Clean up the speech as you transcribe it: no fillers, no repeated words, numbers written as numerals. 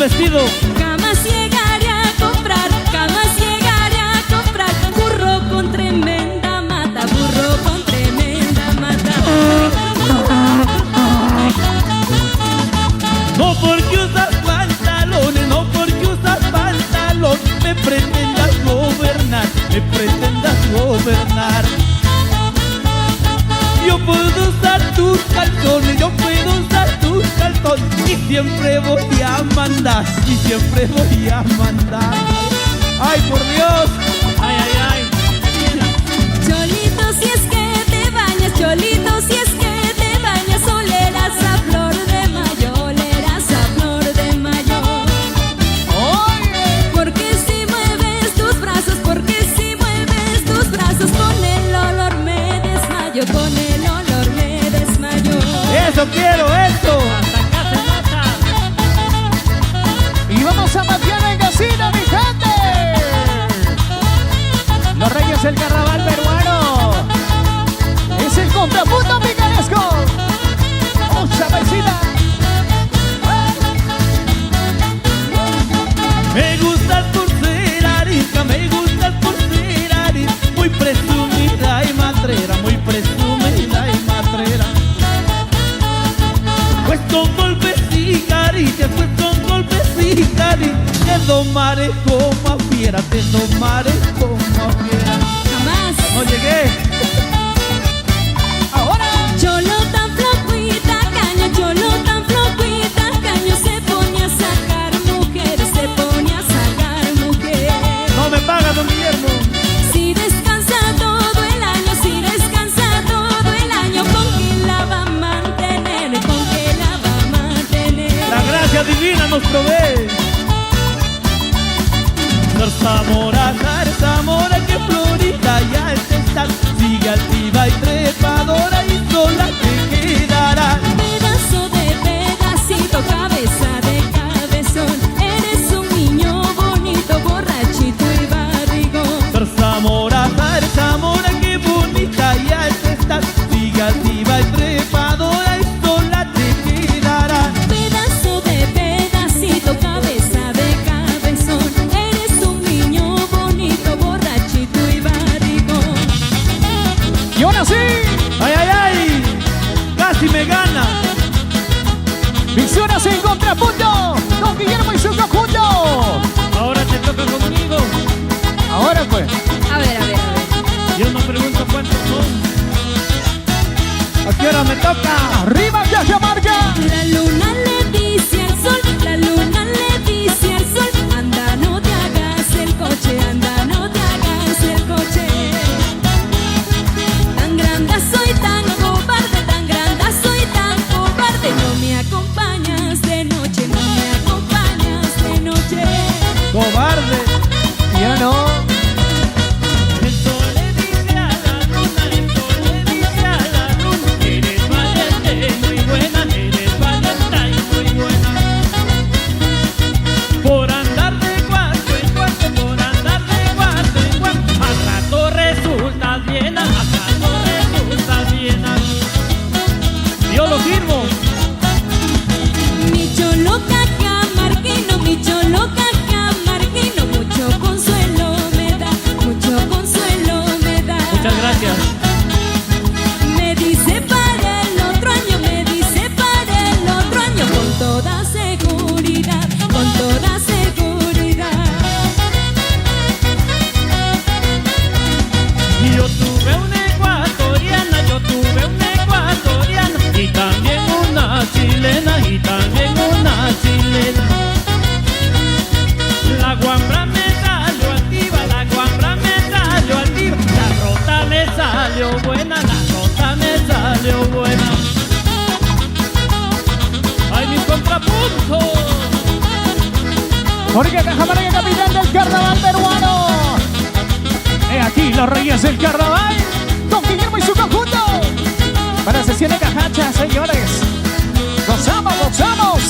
vestido. Jamás llegaré a comprar, jamás llegaré a comprar burro con tremenda mata, burro con tremenda mata. No porque usas pantalones, no porque usas pantalón, me pretendas gobernar, me pretendas gobernar. Yo puedo usar tus calzones, yo puedo usar tus calzones y siempre voy a mandar, y siempre voy a mandar. ¡Ay, por Dios! ¡Ay, ay, ay! Cholito, si es que te bañas, Cholito, si es que te bañas, olerás a flor de mayo, olerás a flor de mayo. Oye, Porque si mueves tus brazos, porque si mueves tus brazos, con el olor me desmayo, con el olor me desmayo. ¡Eso quiero, eso! y vamos a Matiana en Casino, mi gente. Los Reyes del Carnaval peruano. Es el contrapunto picaresco. Mucha paisita. Me gustas por ser arisca, me gustas por ser arisca, muy presumida y matrera, muy presumida y matrera. Pues con golpes y caricias, pues con golpes y caricias, te domaré como a fiera, te domaré como a fiera. Jamás. No llegué. Ahora. Cholo tan flojuita caño, Cholo tan flojuita caño, se pone a sacar mujeres, se pone a sacar mujeres. No me paga, don Guillermo. Si descansa todo el año, si descansa todo el año, ¿con qué la va a mantener? ¿Con qué la va a mantener? La gracia divina nos provee. Zarzamora, que florita ya está, sigue altiva y trepadora y sola te quedará. Pedazo de pedacito, cabeza de cabezón, eres un niño bonito, borrachito y barrigón. Zarzamora, qué bonita ya está, sigue altiva y trepadora y sola te quedará. Pedazo de pedacito, cabeza de cabezón, eres un niño bonito, borrachito y barrigón. Y ahora sí. ¡Ay, ay, ay! ¡Casi me gana! Visiones en contrapunto. Don Guillermo y su conjunto. Ahora te toca conmigo. Ahora pues. A ver, a ver, a ver. Yo no pregunto cuántos son. ¿A qué hora me toca? Arriba Cajamarca. La luna le dice al sol, la luna le dice al sol, anda no te hagas el coche, anda no te hagas el coche. Tan grande soy, tan cobarde, tan grande soy, tan cobarde, no me acompañas de noche, no me acompañas de noche. ¡Cobarde! Ya no. El sol le dice a la luna, el sol le dice a la luna, eres valiente y muy buena, eres valiente y muy buena. Por andar de cuarto en cuarto, por andar de cuarto en cuarto, al rato resultas bien, al rato resultas bien. Yo lo firmo. Mi cholo cajamarquino, mi cholo cajamarquino, mucho consuelo me da, mucho consuelo me da. Muchas gracias. Me dice para el otro año, me dice para el otro año, con toda seguridad, con toda seguridad. Yo tuve una ecuatoriana, yo tuve una ecuatoriana y también una chilena, y también una chilena. La guambra me salió altiva, la guambra me salió altiva, la rota me salió buena, la rota me salió buena. ¡Ay, mis contrapuntos! Jorge Cajamarca, capitán del Carnaval peruano. He aquí los Reyes del Carnaval. Don Guillermo y su conjunto. Para sesión de cajacha, señores. Gozamos, gozamos.